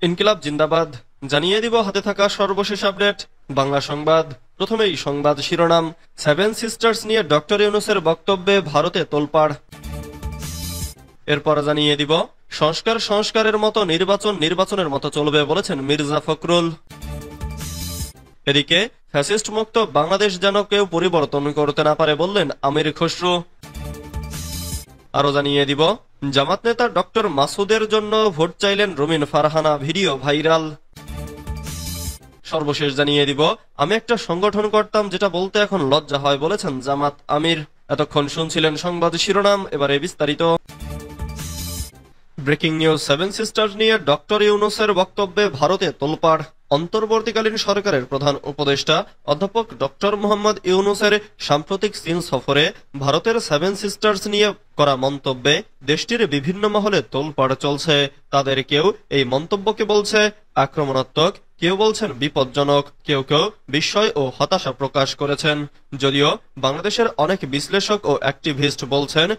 ইনকিলাব জিন্দাবাদ জানিয়ে দিব হাতে থাকা সর্বশেষ আপডেট বাংলা সংবাদ। প্রথমেই সংবাদ শিরোনাম, সেভেন সিস্টার্স নিয়ে ডক্টর ইউনূসের বক্তব্যে ভারতে তোলপাড়। এরপর জানিয়ে দিব সংস্কারের মতো নির্বাচনের মতো চলবে বলেছেন মির্জা ফখরুল। এদিকে ফ্যাসিস্ট মুক্ত বাংলাদেশ যেন কেউ পরিবর্তন করতে না পারে বললেন আমির খসরু। আরো জানিয়ে দিব জামাত নেতা ডক্টর মাসুদের জন্য ভোট চাইলেন রুমিন ফারহানা, ভিডিও ভাইরাল। সর্বশেষ জানিয়ে দিব আমি একটা সংগঠন করতাম যেটা বলতে এখন লজ্জা হয় বলেছেন জামাত আমির। এতক্ষণ শুনছিলেন সংবাদ শিরোনাম, এবারে বিস্তারিত। ব্রেকিং নিউজ, সেভেন সিস্টার্স নিয়ে ডক্টর ইউনূসের বক্তব্যে ভারতে তোলপাড়। অন্তর্বর্তীকালীন সরকারের প্রধান উপদেষ্টা অধ্যাপক ডক্টর মোহাম্মদ ইউনূসের সাম্প্রতিক চীন সফরে ভারতের সেভেন সিস্টার্স নিয়ে করা মন্তব্যে দেশটির বিভিন্ন মহলে তোলপাড় চলছে। তাদের কেউ এই মন্তব্যকে বলছে আক্রমণাত্মক, কেউ বলছেন বিপজ্জনক, কেউ কেউ বিস্ময় ও হতাশা প্রকাশ করেছেন। যদিও বাংলাদেশের অনেক বিশ্লেষক ও অ্যাক্টিভিস্ট বলছেন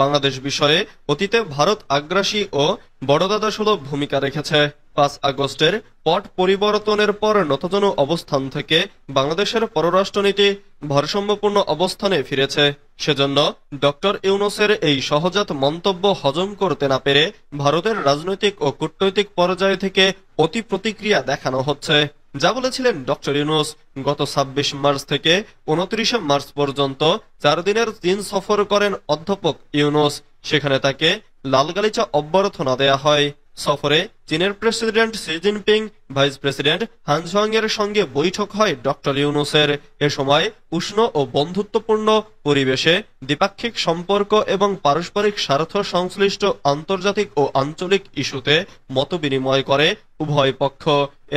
বাংলাদেশ বিষয়ে অতীতে ভারত আগ্রাসী ও বড়দাদাসুলভ ভূমিকা রেখেছে। 5 আগস্টের পট পরিবর্তনের পর নতজন অবস্থান থেকে বাংলাদেশের পররাষ্ট্রনীতি ভারসাম্যপূর্ণ অবস্থানে ফিরেছে। সেজন্য ডক্টর ইউনূসের এই সহজাত মন্তব্য হজম করতে না পেরে ভারতের রাজনৈতিক ও কূটনৈতিক পর্যায় থেকে অতি প্রতিক্রিয়া দেখানো হচ্ছে। যা বলেছিলেন ডক্টর ইউনূস, গত 26 মার্চ থেকে 29 মার্চ পর্যন্ত 4 দিনের চীন সফর করেন অধ্যাপক ইউনূস। সেখানে তাকে লালগালিচা অভ্যর্থনা দেয়া হয়। সফরে চীনের president Xi Jinping, vice president Han Zheng এর সঙ্গে বৈঠক হয় ডক্টর ইউনূসের। এ সময় উষ্ণ ও বন্ধুত্বপূর্ণ পরিবেশে দ্বিপাক্ষিক সম্পর্ক এবং পারস্পরিক স্বার্থ সংশ্লিষ্ট আন্তর্জাতিক ও আঞ্চলিক ইস্যুতে মতবিনিময় করে উভয় পক্ষ।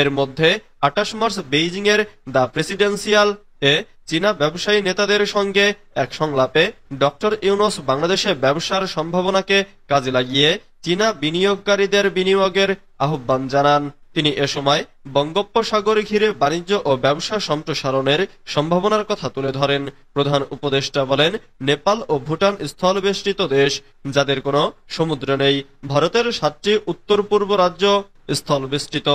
এর মধ্যে 28 মার্চ বেইজিং এর দ্য প্রেসিডেন্সিয়াল এ চীনা ব্যবসায়ী নেতাদের সঙ্গে এক সংলাপে ডক্টর ইউনূস বাংলাদেশে ব্যবসার সম্ভাবনাকে কাজে লাগিয়ে চীনা বিনিয়োগকারীদের বিনিয়োগের আহ্বান জানান। তিনি এ সময় বঙ্গোপসাগর ঘিরে বাণিজ্য ও ব্যবসা সম্প্রসারণের সম্ভাবনার কথা তুলে ধরেন। প্রধান উপদেষ্টা বলেন, নেপাল ও ভুটান স্থলবেষ্টিত দেশ, যাদের কোনো সমুদ্র নেই। ভারতের 7টি উত্তর পূর্ব রাজ্য স্থলবেষ্টিত।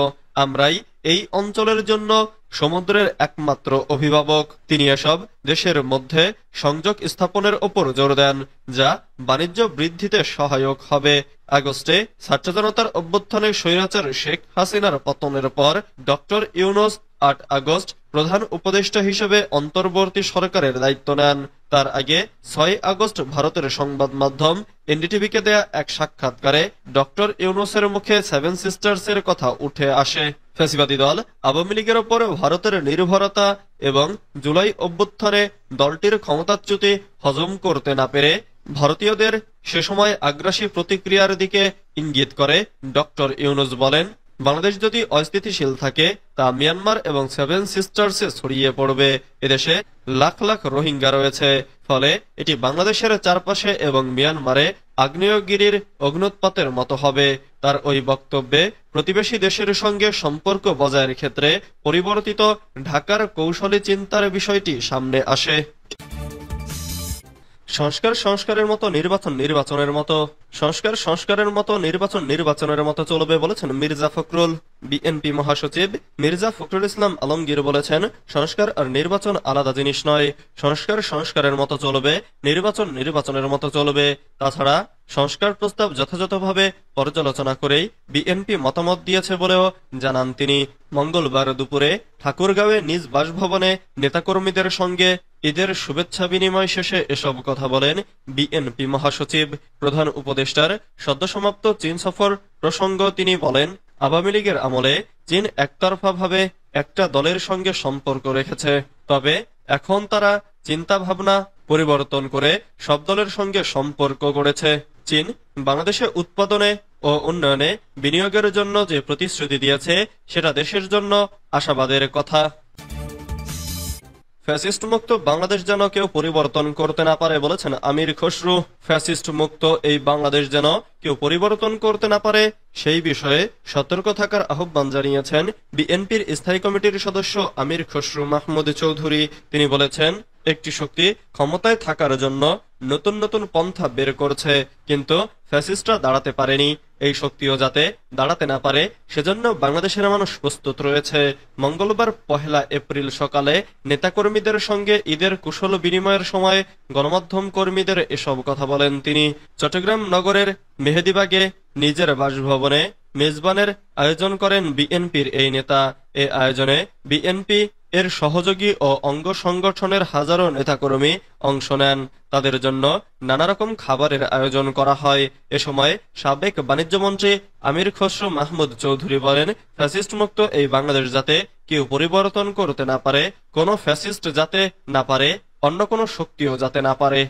আমরাই এই অঞ্চলের জন্য সমুদ্রের একমাত্র অভিভাবক। তিনি এসব দেশের মধ্যে সংযোগ স্থাপনের ওপর জোর দেন, যা বাণিজ্য বৃদ্ধিতে সহায়ক হবে। আগস্টে ছাত্র জনতার অভ্যুত্থানে স্বৈরাচার শেখ হাসিনার পতনের পর ডক্টর ইউনূস 8 আগস্ট প্রধান উপদেষ্টা হিসেবে অন্তর্বর্তী সরকারের দায়িত্ব নেন। তার আগে 6 আগস্ট ভারতের সংবাদ মাধ্যম এনডিটিভিকে দেয়া এক সাক্ষাৎকারে ডক্টর ইউনূসের মুখে সেভেন সিস্টার্সের কথা উঠে আসে। ফ্যাসিবাদী দল আওয়ামী লীগের ওপর ভারতের নির্ভরতা এবং জুলাই অভ্যুত্থানে দলটির ক্ষমতাচ্যুতি হজম করতে না পেরে ভারতীয়দের সে সময় আগ্রাসী প্রতিক্রিয়ার দিকে ইঙ্গিত করে ডক্টর ইউনূস বলেন, বাংলাদেশ যদি অস্থিতিশীল থাকে তা মিয়ানমার এবং সেভেন সিস্টার্সে ছড়িয়ে পড়বে। এদেশে লাখ লাখ রোহিঙ্গা রয়েছে, ফলে এটি বাংলাদেশের চারপাশে এবং মিয়ানমারে আগ্নেয়গিরির অগ্নুৎপাতের মতো হবে। তার ওই বক্তব্যে প্রতিবেশী দেশের সঙ্গে সম্পর্ক বজায়ের ক্ষেত্রে পরিবর্তিত ঢাকার কৌশলী চিন্তার বিষয়টি সামনে আসে। সংস্কারের মতো নির্বাচনের মতো নির্বাচনের মতো চলবে বলেছেন মির্জা ফখরুল। বিএনপি মহাসচিব মির্জা ফখরুল ইসলাম আলমগীর বলেছেন, সংস্কার আর নির্বাচন আলাদা জিনিস নয়। সংস্কারের মতো চলবে, নির্বাচনের মতো চলবে। তাছাড়া সংস্কার প্রস্তাব যথাযথভাবে পর্যালোচনা করেই বিএনপি মতামত দিয়েছে বলেও জানান তিনি। মঙ্গলবার দুপুরে ঠাকুরগাঁওয়ে নিজ বাসভবনে নেতাকর্মীদের সঙ্গে ঈদের শুভেচ্ছা বিনিময় শেষে এসব কথা বলেন বিএনপি মহাসচিব। প্রধান উপদেষ্টার সদ্যসমাপ্ত চীন সফর প্রসঙ্গ তিনি বলেন, আওয়ামী লীগের আমলে চীন একতরফাভাবে একটা দলের সঙ্গে সম্পর্ক রেখেছে, তবে এখন তারা চিন্তা ভাবনা পরিবর্তন করে সব দলের সঙ্গে সম্পর্ক গড়েছে। চীন বাংলাদেশে উৎপাদনে ও উন্নয়নে বিনিয়োগের জন্য যে প্রতিশ্রুতি দিয়েছে সেটা দেশের জন্য আশাবাদের কথা। ফ্যাসিস্ট মুক্ত বাংলাদেশ যেন কেউ পরিবর্তন করতে না পারে বলেছেন আমির খসরু। ফ্যাসিস্ট মুক্ত এই বাংলাদেশ যেন কেউ পরিবর্তন করতে না পারে সেই বিষয়ে সতর্ক থাকার আহ্বান জানিয়েছেন বিএনপির স্থায়ী কমিটির সদস্য আমির খসরু মাহমুদ চৌধুরী। তিনি বলেছেন, একটি শক্তি ক্ষমতায় থাকার জন্য নতুন নতুন পন্থা বের করছে, কিন্তু ফ্যাসিস্টরা দাঁড়াতে পারেনি। এই শক্তিও যাতে দাঁড়াতে না পারে সেজন্য বাংলাদেশের মানুষ প্রস্তুত রয়েছে। মঙ্গলবার 1 এপ্রিল সকালে নেতাকর্মীদের সঙ্গে ঈদের কুশল বিনিময়ের সময় গণমাধ্যম কর্মীদের এসব কথা বলেন তিনি। চট্টগ্রাম নগরের মেহেদীবাগে নিজের বাসভবনে মেজবানের আয়োজন করেন বিএনপির এই নেতা। এ আয়োজনে বিএনপি এর সহযোগী ও অঙ্গ সংগঠনের হাজারো নেতাকর্মী অংশ নেন। তাদের জন্য নানা রকম খাবারের আয়োজন করা হয়। এ সময় সাবেক বাণিজ্যমন্ত্রী আমির খসরু মাহমুদ চৌধুরী বলেন, ফ্যাসিস্ট মুক্ত এই বাংলাদেশ যাতে কেউ পরিবর্তন করতে না পারে, কোনো ফ্যাসিস্ট যাতে না পারে, অন্য কোনো শক্তিও যাতে না পারে।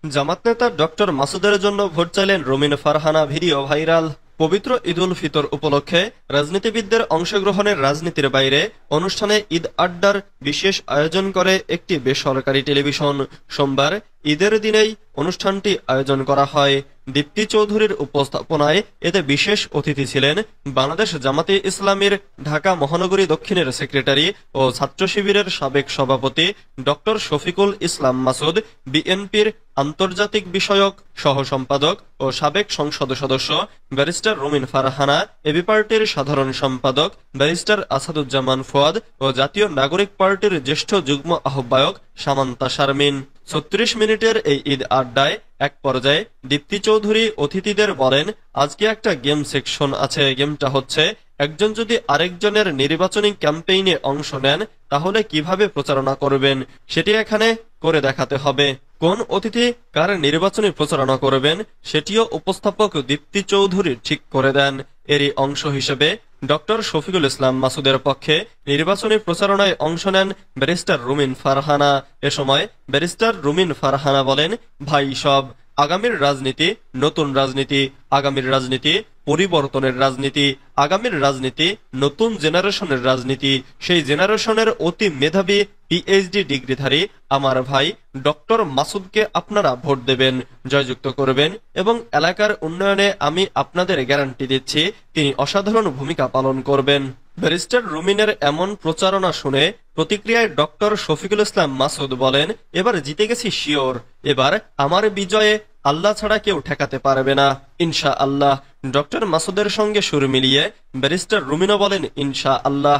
জামাত নেতা ডক্টর মাসুদের জন্য ভোট চাইলেন রুমিন ফারহানা, ভিডিও ভাইরাল। পবিত্র ঈদ উল ফিতর উপলক্ষে রাজনীতিবিদদের অংশগ্রহণের রাজনীতির বাইরে অনুষ্ঠানে ঈদ আড্ডার বিশেষ আয়োজন করে একটি বেসরকারি টেলিভিশন। সোমবার ঈদের দিনেই অনুষ্ঠানটি আয়োজন করা হয়। দীপ্তি চৌধুরীর উপস্থাপনায় এতে বিশেষ অতিথি ছিলেন বাংলাদেশ জামাতে ইসলামীর ঢাকা মহানগরী দক্ষিণের সেক্রেটারি ও ছাত্র শিবিরের সাবেক সভাপতি ডক্টর শফিকুল ইসলাম মাসুদ, বিএনপির আন্তর্জাতিক বিষয়ক সহ সম্পাদক ও সাবেক সংসদ সদস্য ব্যারিস্টার রুমিন ফারহানা, এবি পার্টির সাধারণ সম্পাদক ব্যারিস্টার আসাদুজ্জামান ফুয়াদ ও জাতীয় নাগরিক পার্টির জ্যেষ্ঠ যুগ্ম আহ্বায়ক সামান্তা শারমিন। 36 মিনিটের এই ঈদ আড্ডায় এক পর্যায়ে দীপ্তি চৌধুরী অতিথিদের বলেন, আজকে একটা গেম সেকশন আছে। গেমটা হচ্ছে, একজন যদি আরেকজনের নির্বাচনী ক্যাম্পেইনে অংশ নেন তাহলে কিভাবে প্রচারণা করবেন সেটি এখানে করে দেখাতে হবে। কোন অতিথি কার নির্বাচনী প্রচারণা করবেন সেটিও উপস্থাপক দীপ্তি চৌধুরী ঠিক করে দেন। এরই অংশ হিসেবে ডক্টর শফিকুল ইসলাম মাসুদের পক্ষে নির্বাচনী প্রচারণায় অংশ নেন ব্যারিস্টার রুমিন ফারহানা। এ সময় ব্যারিস্টার রুমিন ফারহানা বলেন, ভাই সব, আগামীর রাজনীতি নতুন রাজনীতি, আগামীর রাজনীতি পরিবর্তনের রাজনীতি, আগামীর রাজনীতি নতুন জেনারেশনের রাজনীতি। সেই জেনারেশনের অতি মেধাবী পিএইচডি ডিগ্রিধারী আমার ভাই ডক্টর মাসুদকে আপনারা ভোট দেবেন, জয়যুক্ত করবেন এবং এলাকার উন্নয়নে আমি আপনাদের গ্যারান্টি দিচ্ছি তিনি অসাধারণ ভূমিকা পালন করবেন। ব্যারিস্টার রুমিনের এমন প্রচারণা শুনে প্রতিক্রিয়ায় ডক্টর শফিকুল ইসলাম মাসুদ বলেন, এবার জিতে গেছি শিওর, এবার আমার বিজয়ে আল্লাহ ছাড়া কেউ ঠেকাতে পারবে না, ইনশা আল্লাহ। ডক্টর মাসুদের সঙ্গে সুর মিলিয়ে ব্যারিস্টার রুমিনও বলেন, ইনশা আল্লাহ।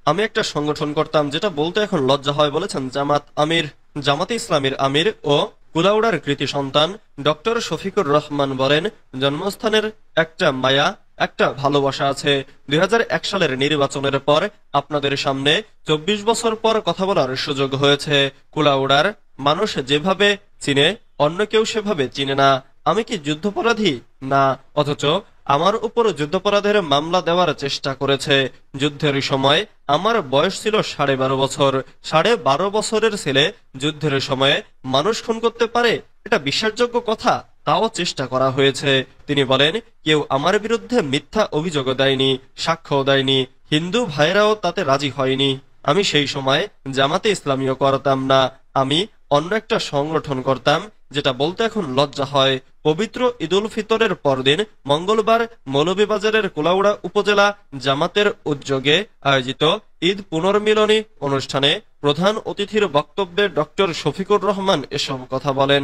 আমি একটা সংগঠন করতাম যেটা বলতে এখন লজ্জা হয়, বলেছেন জামাতে ইসলামীর আমির ও কুলাউড়ার কৃতি সন্তান ডক্টর শফিকুর রহমান। বলেন, জন্মস্থানের একটা মায়া, একটা ভালোবাসা আছে। 2001 সালের নির্বাচনের পর আপনাদের সামনে 24 বছর পর কথা বলার সুযোগ হয়েছে। কুলাউড়ার মানুষ যেভাবে চিনে অন্য কেউ সেভাবে চিনে না। আমি কি যুদ্ধাপরাধী? না, অথচ আমার উপর যুদ্ধাপরাধের মামলা দেওয়ার চেষ্টা করেছে। যুদ্ধের সময় আমার বয়স ছিল 12.5 বছর। 12.5 বছরের ছেলে যুদ্ধের সময়ে মানুষ খুন করতে পারে? এটা বিশ্বাসযোগ্য কথা? তাও চেষ্টা করা হয়েছে। তিনি বলেন, কেউ আমার বিরুদ্ধে মিথ্যা অভিযোগ দেয়নি, সাক্ষ্য দেয়নি, হিন্দু ভাইরাও তাতে রাজি হয়নি। আমি সেই সময় জামাতে ইসলামীও করতাম না, আমি অন্য একটা সংগঠন করতাম, যেটা বলতে এখন লজ্জা হয়। পবিত্র ঈদ উল ফিতরের পরদিন মঙ্গলবার মৌলভীবাজারের কুলাউড়া উপজেলা জামাতের উদ্যোগে আয়োজিত ঈদ পুনর্মিলনী অনুষ্ঠানে প্রধান অতিথির বক্তব্যে ডক্টর শফিকুর রহমান এসব কথা বলেন।